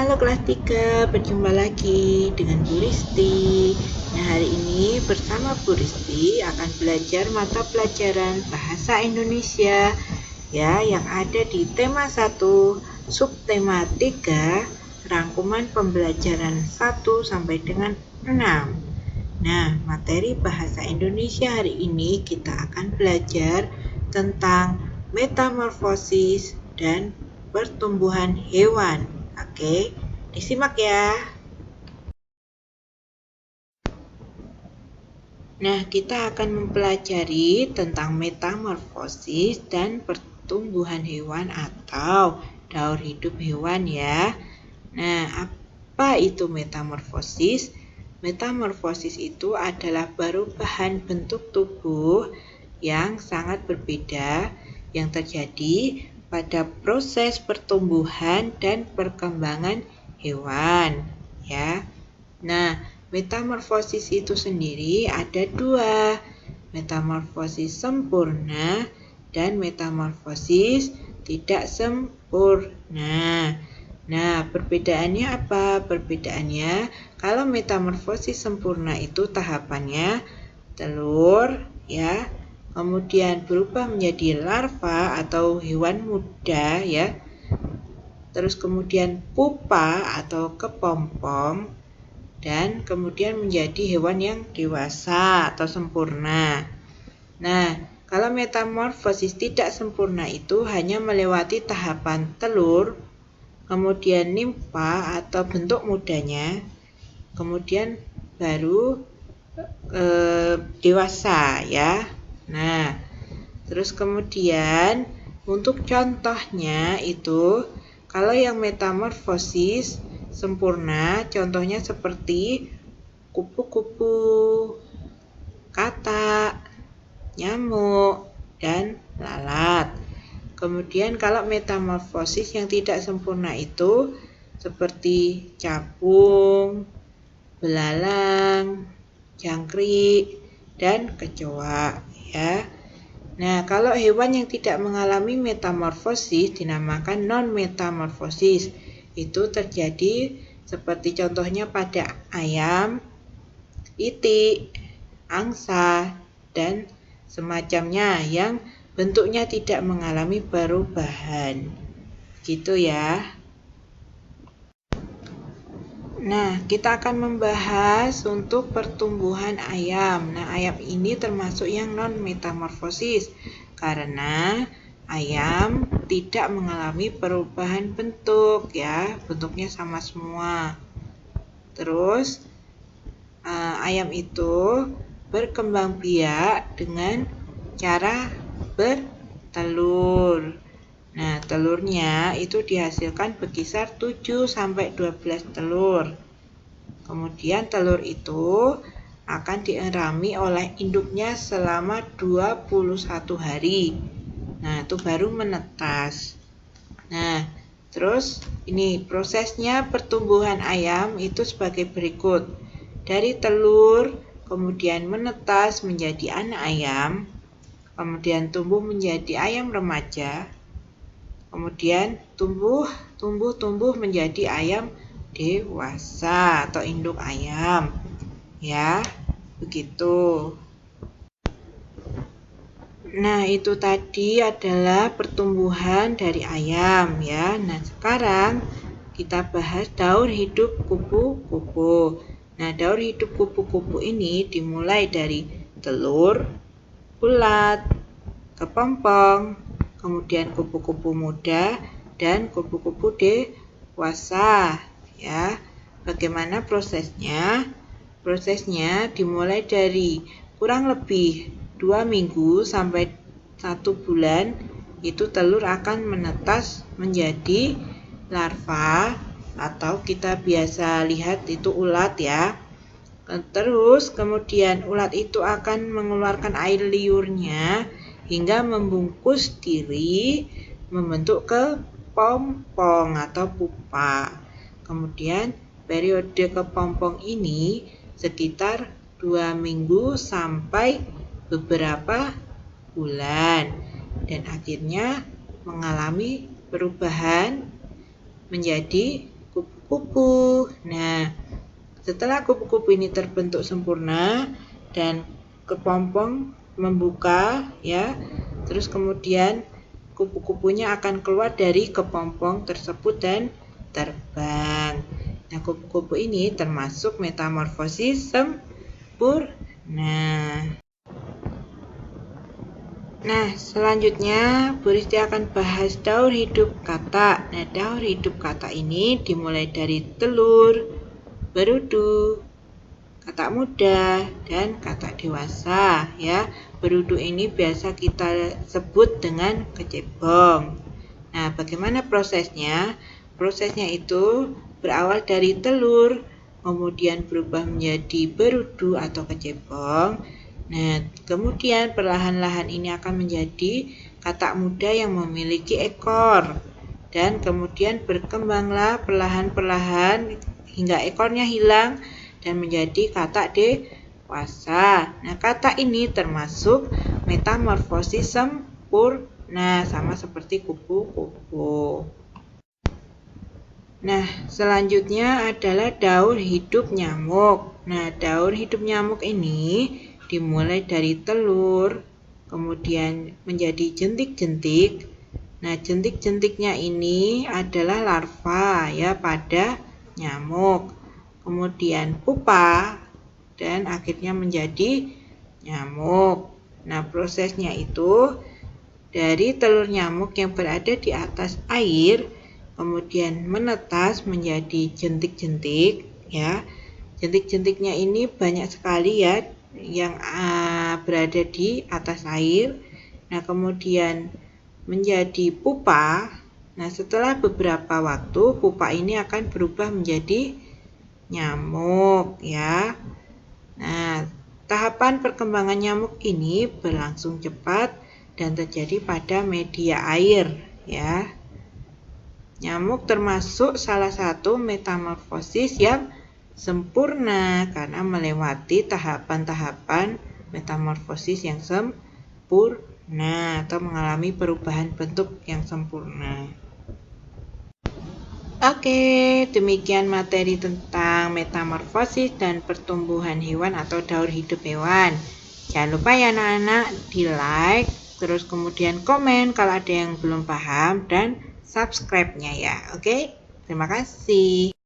Halo kelas 3, berjumpa lagi dengan Bu Risti. Nah, hari ini bersama Bu Risti akan belajar mata pelajaran Bahasa Indonesia ya yang ada di tema 1, subtema 3, rangkuman pembelajaran 1 sampai dengan 6. Nah, materi Bahasa Indonesia hari ini kita akan belajar tentang metamorfosis dan pertumbuhan hewan. Oke, disimak ya. Nah, kita akan mempelajari tentang metamorfosis dan pertumbuhan hewan atau daur hidup hewan ya. Nah, apa itu metamorfosis? Metamorfosis itu adalah perubahan bentuk tubuh yang sangat berbeda yang terjadi pada proses pertumbuhan dan perkembangan hewan ya. Nah, metamorfosis itu sendiri ada dua, metamorfosis sempurna dan metamorfosis tidak sempurna. Nah, perbedaannya apa? Perbedaannya, kalau metamorfosis sempurna itu tahapannya telur ya, kemudian berubah menjadi larva atau hewan muda ya, terus kemudian pupa atau kepompong, dan kemudian menjadi hewan yang dewasa atau sempurna. Nah, kalau metamorfosis tidak sempurna itu hanya melewati tahapan telur, kemudian nimfa atau bentuk mudanya, kemudian baru dewasa ya. Nah, terus kemudian untuk contohnya itu, kalau yang metamorfosis sempurna, contohnya seperti kupu-kupu, katak, nyamuk, dan lalat. Kemudian kalau metamorfosis yang tidak sempurna itu seperti capung, belalang, jangkrik, dan kecoa ya. Nah, kalau hewan yang tidak mengalami metamorfosis dinamakan non-metamorfosis. Itu terjadi seperti contohnya pada ayam, itik, angsa, dan semacamnya yang bentuknya tidak mengalami perubahan. Gitu ya. Nah, kita akan membahas untuk pertumbuhan ayam. Nah, ayam ini termasuk yang non-metamorfosis karena ayam tidak mengalami perubahan bentuk ya, bentuknya sama semua. Terus ayam itu berkembang biak dengan cara bertelur. Nah, telurnya itu dihasilkan berkisar 7 sampai 12 telur. Kemudian telur itu akan dierami oleh induknya selama 21 hari. Nah, itu baru menetas. Nah, terus ini prosesnya pertumbuhan ayam itu sebagai berikut. Dari telur, kemudian menetas menjadi anak ayam, kemudian tumbuh menjadi ayam remaja, kemudian tumbuh menjadi ayam dewasa atau induk ayam. Ya, begitu. Nah, itu tadi adalah pertumbuhan dari ayam ya. Nah, sekarang kita bahas daur hidup kupu-kupu. Nah, daur hidup kupu-kupu ini dimulai dari telur, ulat, kepompong, kemudian kupu-kupu muda, dan kupu-kupu dewasa ya. Bagaimana prosesnya? Prosesnya dimulai dari kurang lebih 2 minggu sampai 1 bulan, itu telur akan menetas menjadi larva atau kita biasa lihat itu ulat ya. Terus kemudian ulat itu akan mengeluarkan air liurnya hingga membungkus diri membentuk kepompong atau pupa. Kemudian periode kepompong ini sekitar 2 minggu sampai beberapa bulan dan akhirnya mengalami perubahan menjadi kupu-kupu. Nah, setelah kupu-kupu ini terbentuk sempurna dan kepompong membuka ya, terus kemudian kupu-kupunya akan keluar dari kepompong tersebut dan terbang. Nah, kupu-kupu ini termasuk metamorfosis sempurna. Nah, selanjutnya Bu Risti akan bahas daur hidup kata. Nah, daur hidup kata ini dimulai dari telur, berudu, kata muda, dan kata dewasa ya. Berudu ini biasa kita sebut dengan kecebong. Nah, bagaimana prosesnya? Prosesnya itu berawal dari telur, kemudian berubah menjadi berudu atau kecebong. Nah, kemudian perlahan-lahan ini akan menjadi katak muda yang memiliki ekor. Dan kemudian berkembanglah perlahan-perlahan hingga ekornya hilang dan menjadi katak dewasa. Nah, katak ini termasuk metamorfosis sempurna, sama seperti kupu-kupu. Nah, selanjutnya adalah daur hidup nyamuk. Nah, daur hidup nyamuk ini dimulai dari telur, kemudian menjadi jentik-jentik. Nah, jentik-jentiknya ini adalah larva ya pada nyamuk. Kemudian pupa dan akhirnya menjadi nyamuk. Nah, prosesnya itu dari telur nyamuk yang berada di atas air, kemudian menetas menjadi jentik-jentik ya. Jentik-jentiknya ini banyak sekali ya yang berada di atas air. Nah, kemudian menjadi pupa. Nah, setelah beberapa waktu pupa ini akan berubah menjadi nyamuk ya. Nah, tahapan perkembangan nyamuk ini berlangsung cepat dan terjadi pada media air ya. Nyamuk termasuk salah satu metamorfosis yang sempurna karena melewati tahapan-tahapan metamorfosis yang sempurna atau mengalami perubahan bentuk yang sempurna. Oke, demikian materi tentang metamorfosis dan pertumbuhan hewan atau daur hidup hewan. Jangan lupa ya anak-anak di like, terus kemudian komen kalau ada yang belum paham dan subscribe-nya ya. Oke, terima kasih.